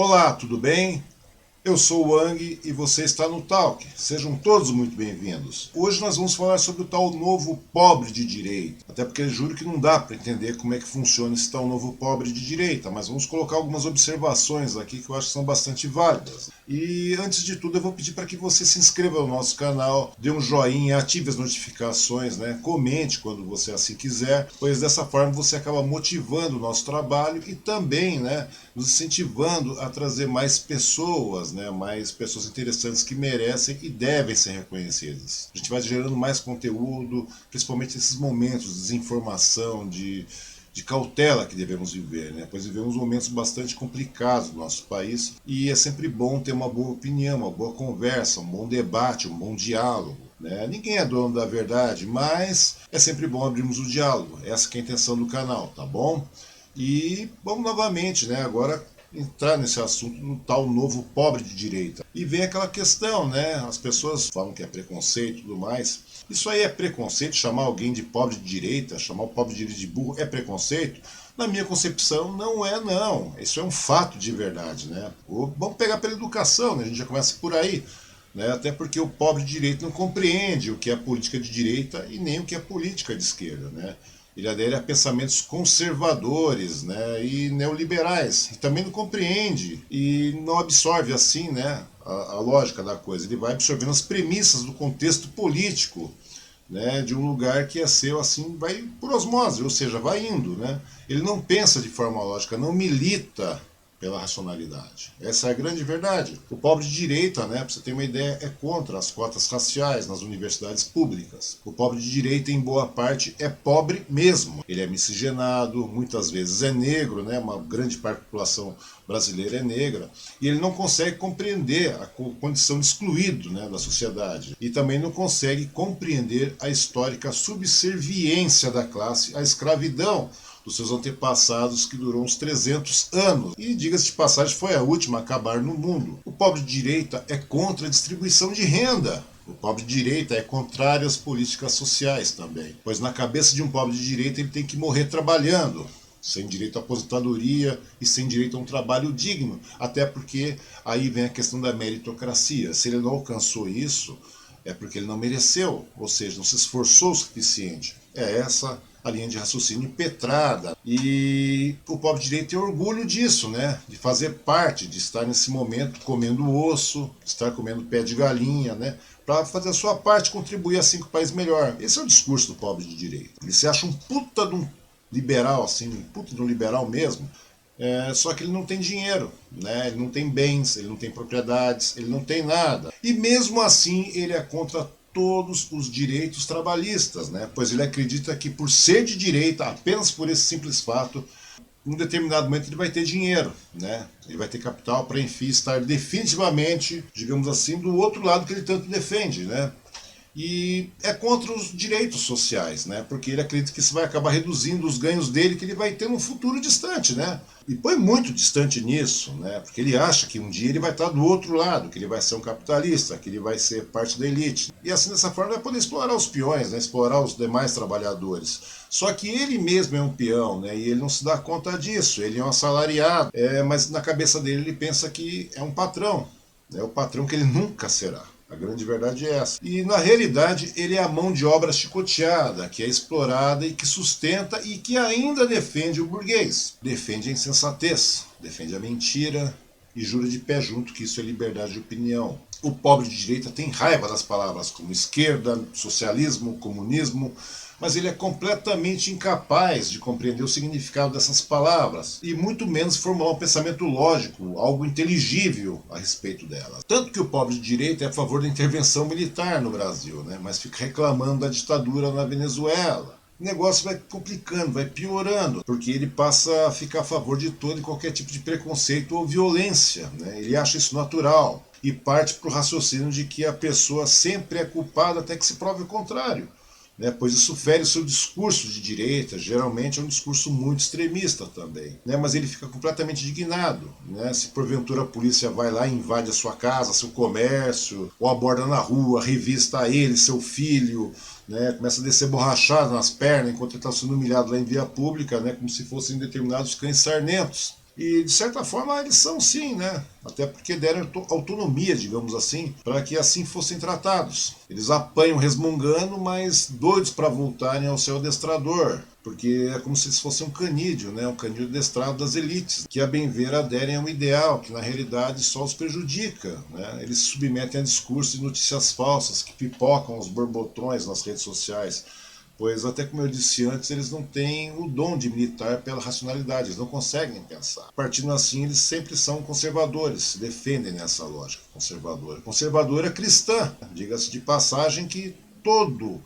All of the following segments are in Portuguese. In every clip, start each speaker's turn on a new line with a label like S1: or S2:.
S1: Olá, tudo bem? Eu sou o Wang e você está no Talk. Sejam todos muito bem-vindos. Hoje nós vamos falar sobre o tal novo pobre de direita. Até porque eu juro que não dá para entender como é que funciona esse tal novo pobre de direita, mas vamos colocar algumas observações aqui que eu acho que são bastante válidas. E antes de tudo eu vou pedir para que você se inscreva no nosso canal, dê um joinha, ative as notificações, comente quando você assim quiser, pois dessa forma você acaba motivando o nosso trabalho e também nos incentivando a trazer mais pessoas, mais pessoas interessantes que merecem e devem ser reconhecidas. A gente vai gerando mais conteúdo, principalmente nesses momentos de desinformação, de cautela que devemos viver, pois vivemos momentos bastante complicados no nosso país e é sempre bom ter uma boa opinião, uma boa conversa, um bom debate, um bom diálogo. Ninguém é dono da verdade, mas é sempre bom abrirmos o diálogo. Essa que é a intenção do canal, tá bom? E vamos novamente, agora entrar nesse assunto do tal novo pobre de direita. E vem aquela questão, as pessoas falam que é preconceito e tudo mais. Isso aí é preconceito? Chamar alguém de pobre de direita, chamar o pobre de direita de burro é preconceito? Na minha concepção, não é não. Isso é um fato de verdade, Vamos pegar pela educação, a gente já começa por aí. Até porque o pobre de direita não compreende o que é política de direita e nem o que é política de esquerda, Ele adere a pensamentos conservadores, e neoliberais. E também não compreende e não absorve assim, a lógica da coisa. Ele vai absorvendo as premissas do contexto político, de um lugar que é seu, assim, vai por osmose, ou seja, vai indo, Ele não pensa de forma lógica, não milita pela racionalidade. Essa é a grande verdade. O pobre de direita, para você ter uma ideia, é contra as cotas raciais nas universidades públicas. O pobre de direita, em boa parte, é pobre mesmo. Ele é miscigenado, muitas vezes é negro, uma grande parte da população brasileira é negra, e ele não consegue compreender a condição de excluído da sociedade. E também não consegue compreender a histórica subserviência da classe à escravidão dos seus antepassados, que durou uns 300 anos. E, diga-se de passagem, foi a última a acabar no mundo. O pobre de direita é contra a distribuição de renda. O pobre de direita é contrário às políticas sociais também. Pois na cabeça de um pobre de direita ele tem que morrer trabalhando, sem direito à aposentadoria e sem direito a um trabalho digno. Até porque aí vem a questão da meritocracia. Se ele não alcançou isso, é porque ele não mereceu, ou seja, não se esforçou o suficiente. É essa a linha de raciocínio impetrada. E o pobre direito tem orgulho disso, de fazer parte, de estar nesse momento comendo osso, estar comendo pé de galinha, para fazer a sua parte, contribuir assim com o país melhor. Esse é o discurso do pobre de direita. Ele se acha um puta de um liberal, assim, um puta de um liberal mesmo, só que ele não tem dinheiro, ele não tem bens, ele não tem propriedades, ele não tem nada. E mesmo assim ele é contra todos os direitos trabalhistas, pois ele acredita que por ser de direita, apenas por esse simples fato, em um determinado momento ele vai ter dinheiro, ele vai ter capital para, enfim, estar definitivamente, digamos assim, do outro lado que ele tanto defende, E é contra os direitos sociais, porque ele acredita que isso vai acabar reduzindo os ganhos dele que ele vai ter num futuro distante, E põe muito distante nisso, porque ele acha que um dia ele vai estar do outro lado, que ele vai ser um capitalista, que ele vai ser parte da elite. E assim, dessa forma, vai poder explorar os peões, explorar os demais trabalhadores. Só que ele mesmo é um peão, e ele não se dá conta disso, ele é um assalariado, mas na cabeça dele ele pensa que é um patrão, o patrão que ele nunca será. A grande verdade é essa. E na realidade ele é a mão de obra chicoteada, que é explorada e que sustenta e que ainda defende o burguês. Defende a insensatez, defende a mentira e jura de pé junto que isso é liberdade de opinião. O pobre de direita tem raiva das palavras como esquerda, socialismo, comunismo, mas ele é completamente incapaz de compreender o significado dessas palavras e muito menos formular um pensamento lógico, algo inteligível a respeito delas. Tanto que o pobre de direita é a favor da intervenção militar no Brasil, mas fica reclamando da ditadura na Venezuela. O negócio vai complicando, vai piorando, porque ele passa a ficar a favor de todo e qualquer tipo de preconceito ou violência. Ele acha isso natural e parte para o raciocínio de que a pessoa sempre é culpada até que se prove o contrário. Pois isso fere o seu discurso de direita, geralmente é um discurso muito extremista também. Mas ele fica completamente indignado. Se porventura a polícia vai lá e invade a sua casa, seu comércio, ou aborda na rua, revista ele, seu filho, começa a descer borrachado nas pernas enquanto ele está sendo humilhado lá em via pública, como se fossem determinados cães sarnentos. E, de certa forma, eles são sim, né? Até porque deram autonomia, digamos assim, para que assim fossem tratados. Eles apanham resmungando, mas doidos para voltarem ao seu adestrador, porque é como se eles fossem um canídeo, né? Um canídeo adestrado das elites, que a bem ver aderem a um ideal que na realidade só os prejudica, né? Eles se submetem a discursos e notícias falsas que pipocam os borbotões nas redes sociais, pois, até como eu disse antes, eles não têm o dom de militar pela racionalidade, eles não conseguem pensar. Partindo assim, eles sempre são conservadores, se defendem nessa lógica conservadora. Conservadora cristã, diga-se de passagem que todo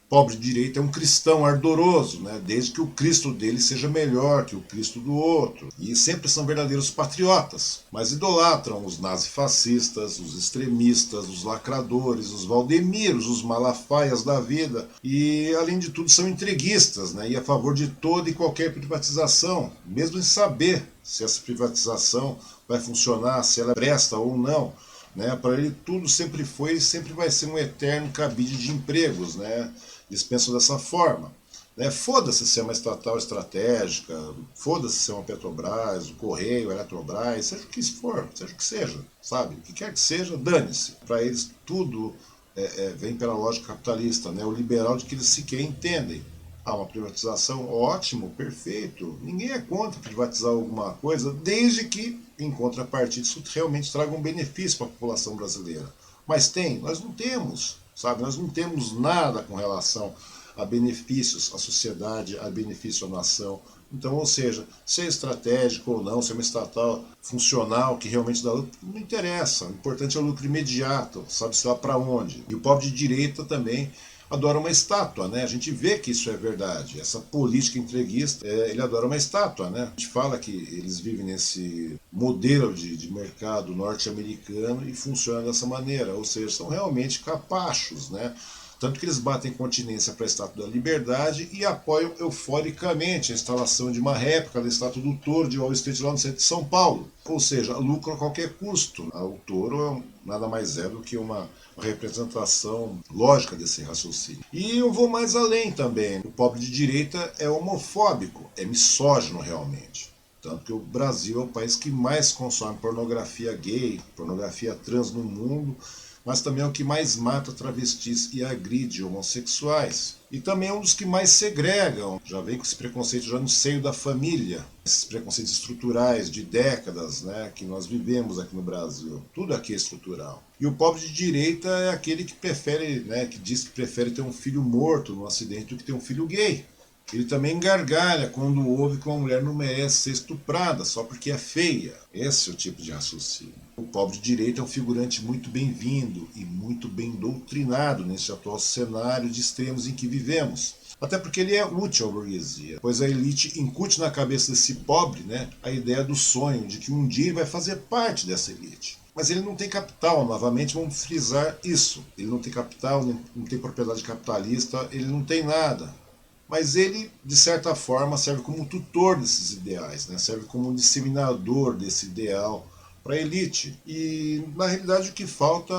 S1: pobre de direita é um cristão ardoroso, né? Desde que o Cristo dele seja melhor que o Cristo do outro. E sempre são verdadeiros patriotas, mas idolatram os nazifascistas, os extremistas, os lacradores, os Valdemiros, os Malafaias da vida. E, além de tudo, são entreguistas, né? E a favor de toda e qualquer privatização, mesmo em saber se essa privatização vai funcionar, se ela presta ou não. Né? Para ele tudo sempre foi e sempre vai ser um eterno cabide de empregos, né? Eles pensam dessa forma. Né? Foda-se se é uma estatal estratégica, foda-se se é uma Petrobras, o Correio, a Eletrobras, seja o que for, seja o que seja, sabe? O que quer que seja, dane-se. Para eles tudo vem pela lógica capitalista, né? O liberal de que eles sequer entendem. Ah, uma privatização, ótimo, perfeito. Ninguém é contra privatizar alguma coisa, desde que, em contrapartida, isso realmente traga um benefício para a população brasileira. Mas nós não temos, sabe? Nós não temos nada com relação a benefícios à sociedade, a benefício à nação. Então, ou seja, se é estratégico ou não, se é uma estatal funcional que realmente dá lucro, não interessa. O importante é o lucro imediato, sabe-se lá para onde. E o pobre de direita também adora uma estátua, né? A gente vê que isso é verdade. Essa política entreguista, ele adora uma estátua, né? A gente fala que eles vivem nesse modelo de mercado norte-americano e funcionam dessa maneira, ou seja, são realmente capachos, né? Tanto que eles batem continência para a Estátua da Liberdade e apoiam euforicamente a instalação de uma réplica da Estátua do Touro de Wall Street lá no centro de São Paulo. Ou seja, lucro a qualquer custo. O touro nada mais é do que uma representação lógica desse raciocínio. E eu vou mais além também. O pobre de direita é homofóbico, é misógino realmente. Tanto que o Brasil é o país que mais consome pornografia gay, pornografia trans no mundo, mas também é o que mais mata travestis e agride homossexuais. E também é um dos que mais segregam. Já vem com esse preconceito já no seio da família. Esses preconceitos estruturais de décadas, né, que nós vivemos aqui no Brasil. Tudo aqui é estrutural. E o pobre de direita é aquele que prefere, né, que diz que prefere ter um filho morto no acidente do que ter um filho gay. Ele também gargalha quando ouve que uma mulher não merece ser estuprada só porque é feia. Esse é o tipo de raciocínio. O pobre de direita é um figurante muito bem-vindo e muito bem doutrinado nesse atual cenário de extremos em que vivemos. Até porque ele é útil à burguesia, pois a elite incute na cabeça desse pobre, né, a ideia do sonho de que um dia ele vai fazer parte dessa elite. Mas ele não tem capital, novamente vamos frisar isso. Ele não tem capital, não tem propriedade capitalista, ele não tem nada. Mas ele, de certa forma, serve como tutor desses ideais, né? Serve como um disseminador desse ideal para a elite. E, na realidade, o que falta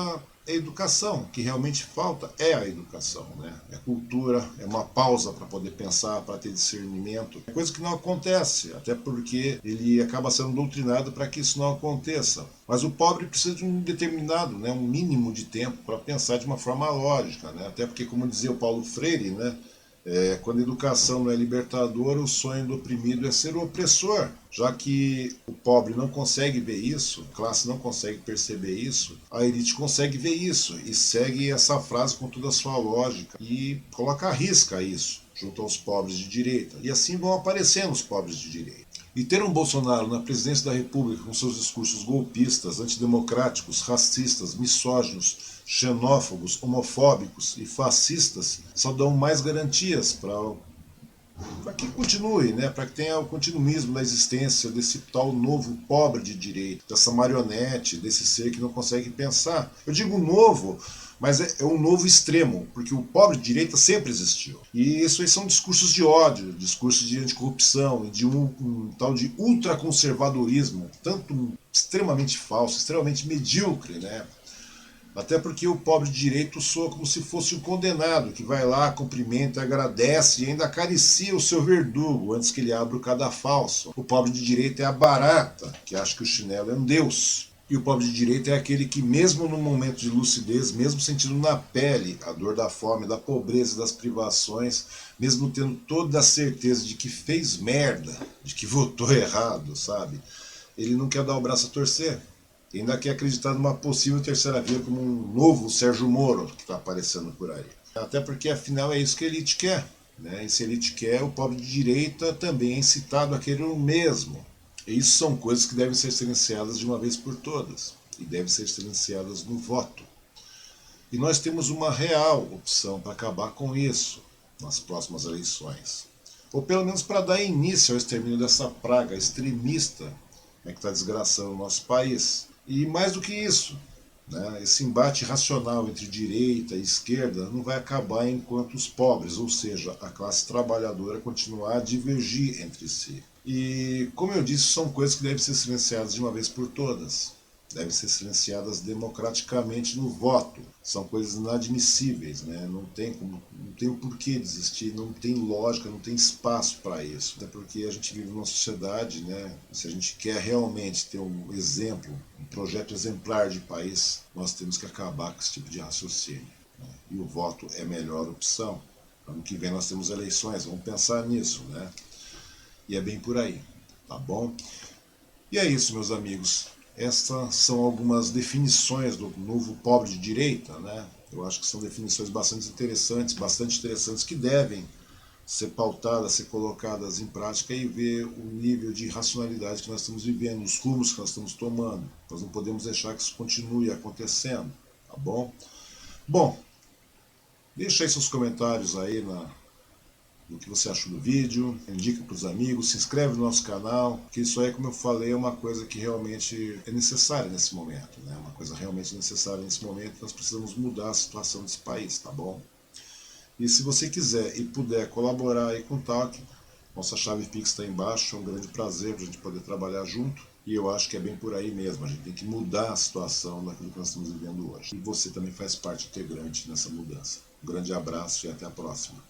S1: é educação. O que realmente falta é a educação, né? É cultura, é uma pausa para poder pensar, para ter discernimento. É coisa que não acontece, até porque ele acaba sendo doutrinado para que isso não aconteça. Mas o pobre precisa de um determinado, né, um mínimo de tempo para pensar de uma forma lógica, né? Até porque, como dizia o Paulo Freire, né, quando a educação não é libertadora, o sonho do oprimido é ser o opressor. Já que o pobre não consegue ver isso, a classe não consegue perceber isso, a elite consegue ver isso e segue essa frase com toda a sua lógica e coloca à risca isso junto aos pobres de direita. E assim vão aparecendo os pobres de direita. E ter um Bolsonaro na presidência da República com seus discursos golpistas, antidemocráticos, racistas, misóginos, xenófobos, homofóbicos e fascistas só dão mais garantias para que continue, né? Para que tenha o continuismo da existência desse tal novo pobre de direita, dessa marionete, desse ser que não consegue pensar. Eu digo novo, mas é um novo extremo, porque o pobre de direita sempre existiu. E isso aí são discursos de ódio, discursos de anticorrupção, de um tal de ultraconservadorismo, tanto extremamente falso, extremamente medíocre, né? Até porque o pobre de direito soa como se fosse um condenado, que vai lá, cumprimenta, agradece e ainda acaricia o seu verdugo antes que ele abra o cadafalso. O pobre de direito é a barata, que acha que o chinelo é um deus. E o pobre de direito é aquele que, mesmo no momento de lucidez, mesmo sentindo na pele a dor da fome, da pobreza e das privações, mesmo tendo toda a certeza de que fez merda, de que votou errado, sabe? Ele não quer dar o braço a torcer. Ainda quer acreditar numa possível terceira via como um novo Sérgio Moro que está aparecendo por aí. Até porque, afinal, é isso que a elite quer. Né? E se a elite quer, o pobre de direita também é incitado a querer o mesmo. E isso são coisas que devem ser silenciadas de uma vez por todas. E devem ser silenciadas no voto. E nós temos uma real opção para acabar com isso nas próximas eleições. Ou pelo menos para dar início ao extermínio dessa praga extremista que está desgraçando o nosso país. E mais do que isso, né, esse embate racional entre direita e esquerda não vai acabar enquanto os pobres, ou seja, a classe trabalhadora, continuar a divergir entre si. E, como eu disse, são coisas que devem ser silenciadas de uma vez por todas. Devem ser silenciadas democraticamente no voto. São coisas inadmissíveis, né? Não tem o porquê de existir, não tem lógica, não tem espaço para isso. Até porque a gente vive numa sociedade, né? Se a gente quer realmente ter um exemplo, um projeto exemplar de país, nós temos que acabar com esse tipo de raciocínio. Né? E o voto é a melhor opção. Ano que vem nós temos eleições, vamos pensar nisso, né? E é bem por aí, tá bom? E é isso, meus amigos. Estas são algumas definições do novo pobre de direita, né? Eu acho que são definições bastante interessantes que devem ser pautadas, ser colocadas em prática e ver o nível de racionalidade que nós estamos vivendo, os rumos que nós estamos tomando. Nós não podemos deixar que isso continue acontecendo, tá bom? Bom, deixa aí seus comentários aí do que você achou do vídeo, indica para os amigos, se inscreve no nosso canal, que isso aí, como eu falei, é uma coisa que realmente é necessária nesse momento, né? Uma coisa realmente necessária nesse momento, nós precisamos mudar a situação desse país, tá bom? E se você quiser e puder colaborar aí com o Talk, nossa chave Pix está aí embaixo, é um grande prazer para a gente poder trabalhar junto, e eu acho que é bem por aí mesmo, a gente tem que mudar a situação daquilo que nós estamos vivendo hoje. E você também faz parte integrante nessa mudança. Um grande abraço e até a próxima.